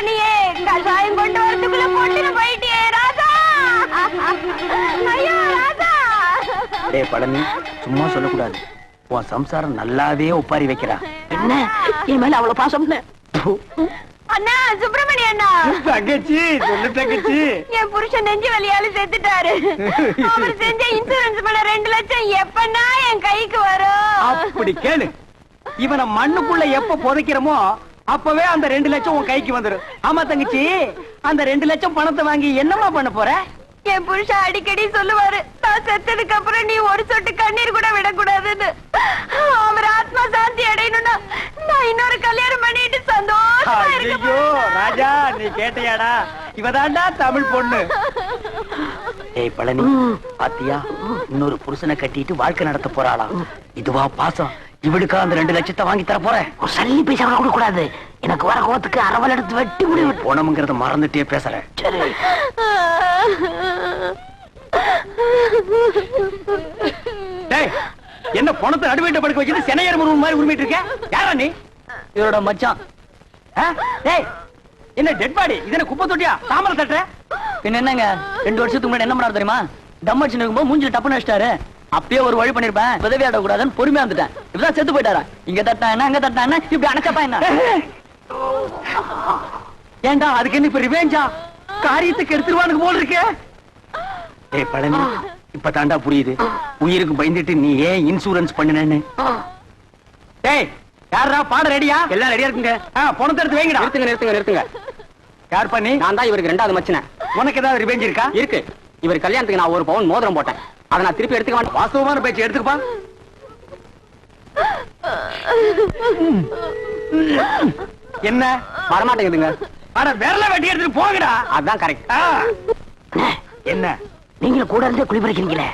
பழனியே கஷாயம் கொண்டு வரதுக்குள்ள பொண்ணுன்னு போயிட்டியே ராஜா. ஐயோ ராஜா. டேய் பழனி, சும்மா சொல்லக்கூடாது. உன் சம்சாரம் நல்லாவே ஒப்பாரி வைக்கிறா. என்ன என் மேல அவ்வளவு பாசம்? அண்ணா சுப்பிரமணிய அண்ணா. தங்கச்சி சொல்லு தங்கச்சி. என் புருஷன் நெஞ்சு வலியால செத்துட்டாரு. அவர் செஞ்ச இன்சூரன்ஸ் பணம் 2 லட்சம் எப்பன்னா என் கைக்கு வரும்? அப்படி கேளு. இவனை மண்ணுக்குள்ள எப்ப புதைக்கிறோமோ அப்பவே அந்த 2 லட்சம் உன் கைக்கு வந்துடும். ஆமா தங்கச்சி, அந்த 2 லட்சம் பணத்தை வாங்கி என்னமா பண்ண போற? என் புருஷன் அடிக்கடி சொல்லுவாரு, நான் செத்ததுக்கு அப்புறம் நீ ஒரு சொட்டு கண்ணீர் கூட விடக்கூடாதுன்னு. அவர் ஆத்மா சாந்தி அடையணும்னா நான் இன்னொரு கல்யாணம் பண்ணிட்டு சந்தோஷமா இருக்க ஐயோ ராஜா, நீ கேட்டையாடா? இவதாண்டா தமிழ் பொண்ணு. ஏய் பழனி, பாத்தியா இன்னொரு புருஷனை கட்டிட்டு வாழ்க்கை நடத்த போறாளா? இதுவா பாசம்? இவளுக்கா அந்த 2 லட்சத்தை வாங்கி தர போறேன்? ஒரு சல்லி பைசா கூட கூடாது. எனக்கு வர கோவத்துக்கு அரவல் எடுத்து வெட்டி முடிவு. போனமுங்கிறத மறந்துட்டே பேசுறேன். சரி. டேய், என்ன பணத்தை நடுவேட்ட படுக்க வச்சுட்டு சென்னையர் முருகன் மாதிரி உரிமிட்டு இருக்க? யாரா நீ? இவரோட மச்சான். டேய், என்ன டெட் பாடி? இது என்ன குப்பை தொட்டியா? தாமரை தட்டுற? பின்ன என்னங்க, 2 வருஷத்துக்கு முன்னாடி என்ன பண்ணாரு தெரியுமா? டம் அடிச்சு இருக்கும்போது மூஞ்சில டப்புன்னு வச்சிட்டாரு. அப்பயே ஒரு வழி பண்ணிருப்பேன், உதவி ஆட கூடாதுன்னு பொறுமையா வந்துட்டேன். இப்பதான் செத்து போயிட்டாரா? இங்க தட்டா என்ன, அங்க தட்டா என்ன, இப்படி அணைச்சப்பா என்ன? ஏண்டா அதுக்கு என்ன இப்ப ரிவேஞ்சா? காரியத்துக்கு எடுத்துருவானுக்கு போல இருக்கு. ஏய் பழனி, இப்ப தாண்டா புரியுது உயிருக்கு பயந்துட்டு நீ ஏன் இன்சூரன்ஸ் பண்ணுனேன்னு. டேய், யாரா பாட ரெடியா? எல்லாம் ரெடியா இருக்குங்க. பணத்தை எடுத்து வைங்கடா. நிறுத்துங்க. யார் பண்ணி? நான் தான் இவருக்கு 2வது மச்சனை. உனக்கு ஏதாவது ரிவேஞ்ச் இருக்கா? இருக்கு. இவர் கல்யாணத்துக்கு நான் 1 பவுன் மோதிரம் போட்டேன். அதை நான் திருப்பி எடுத்துக்க மாட்டேன். வாஸ்தவமான பேச்சு எடுத்துக்கப்பா. என்ன வரமாட்டேங்குதுங்க. அட விரல வெட்டி எடுத்துட்டு போங்கடா. அதான் கரெக்ட். என்ன நீங்களும் கூட இருந்தே குழி பறிக்கிறீங்களே.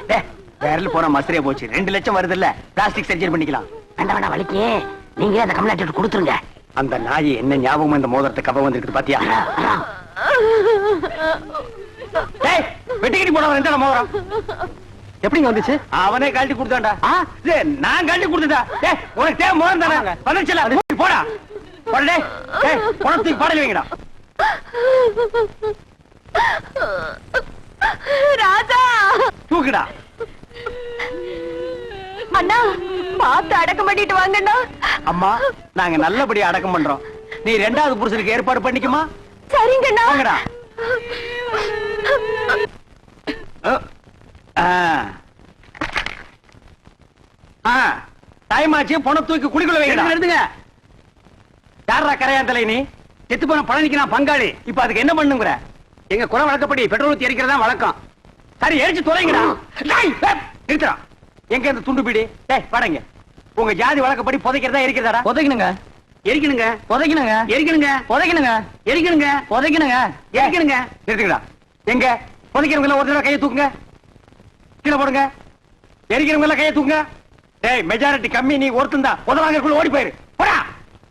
விரல் போன மசரியா போச்சு. 2 லட்சம் வருது இல்ல, பிளாஸ்டிக் சர்ஜரி பண்ணிக்கலாம். வேண்டாம் வலிக்கு நீங்க அந்த கம்ப்ளைண்ட் கொடுத்துருங்க. அந்த நாய் என்ன ஞாபகம் இந்த மோதிரத்தை கவ வந்திருக்கு பாத்தியா? டேய், வெட்டிக்கிட்டு போனவன் எந்த மோதிரம் எப்படிங்க வந்துச்சு? அவனே கழட்டி கொடுத்தான்டா. நான் கழட்டி கொடுத்துட்டா. டேய், உனக்கு தேவை மோதிரம் தானே? வந்துச்சுல, போடா போடா. டேய், டேய், பணத்துக்கு பாடல் வைங்கடா. ராஜா தூக்குடா. அண்ணா பார்த்து அடக்கம் பண்ணிட்டு வாங்கண்ணா. அம்மா, நாங்க நல்லபடியா அடக்கம் பண்றோம். நீ 2வது புருஷனுக்கு ஏற்பாடு பண்ணிக்குமா? சரிங்கண்ணா. வாங்கடா. டைம் ஆச்சு, பணம் தூக்கி குடிக்குள்ள வைங்க. எடுத்துங்க. யாரா கரையாந்தலை? நீ செத்து போன பழனிக்கு நான் பங்காளி. இப்ப அதுக்கு என்ன பண்ணுங்கிற? எங்க குறை வழக்கப்படி பெட்ரோல் ஊத்தி எரிக்கிறதா வழக்கம். சரி, எரிச்சு தொலைங்கடா. நிறுத்துறா. எங்க இந்த துண்டு பீடி? டேய் வாடங்க. உங்க ஜாதி வழக்கப்படி புதைக்கிறதா எரிக்கிறதா? புதைக்கணுங்க, எரிக்கணுங்க, புதைக்கணுங்க, எரிக்கணுங்க, புதைக்கணுங்க, எரிக்கணுங்க, புதைக்கணுங்க, எரிக்கணுங்க. நிறுத்துங்கடா. எங்க புதைக்கிறவங்க எல்லாம் ஒரு தடவை கையை தூக்குங்க. கீழே போடுங்க. எரிக்கிறவங்க எல்லாம் கையை தூக்குங்க. டேய், மெஜாரிட்டி கம்மி, நீ ஒருத்தன் தான். உதவாங்கக்குள்ள ஓடி போயிரு. போடா.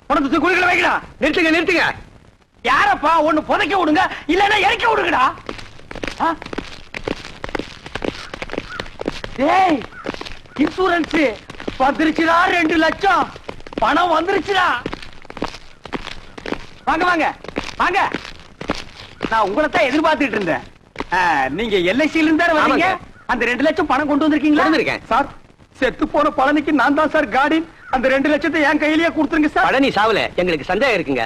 பணத்தை குளிக்கல வைக்கடா. நிறுத்துங்க. யாரப்பா? ஒண்ணு புதைக்க விடுங்க, இல்லன்னா எரிக்க விடுங்கடா. டேய், இன்சூரன்ஸ் வந்துருச்சுடா. 2 லட்சம் பணம் வந்துருச்சுடா. வாங்க. நான் உங்களை தான் எதிர்பார்த்துட்டு இருந்தேன். நீங்க எல்ஐசில இருந்தா வரீங்க. அந்த 2 லட்சம் பணம் கொண்டு வந்திருக்கீங்களா? வந்திருக்கேன் சார். செத்து போன பழனிக்கு நான் தான் சார் கார்டின். அந்த 2 லட்சத்தை என் கையிலேயே கொடுத்துருங்க சார். பழனி சாவல, எங்களுக்கு சந்தேகம் இருக்குங்க.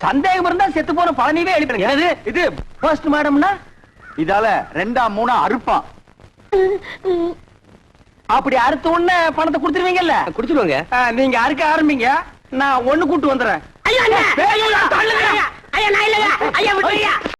சந்தேகம் இருந்தா செத்து போன பழனிவே எழுப்பிடுங்க. இது போஸ்ட் மாடம்னா இதால 2ஆ 3ஆ அறுப்பான். அப்படி அறுத்த உடனே பணத்தை கொடுத்துருவீங்கல்ல? குடிச்சிருவாங்க. நீங்க அறுக்க ஆரம்பிங்க, நான் ஒண்ணு கூட்டு வந்துடுறேன். ஐயா, நான் இல்லையா? ஐயா, விட்டுருங்க.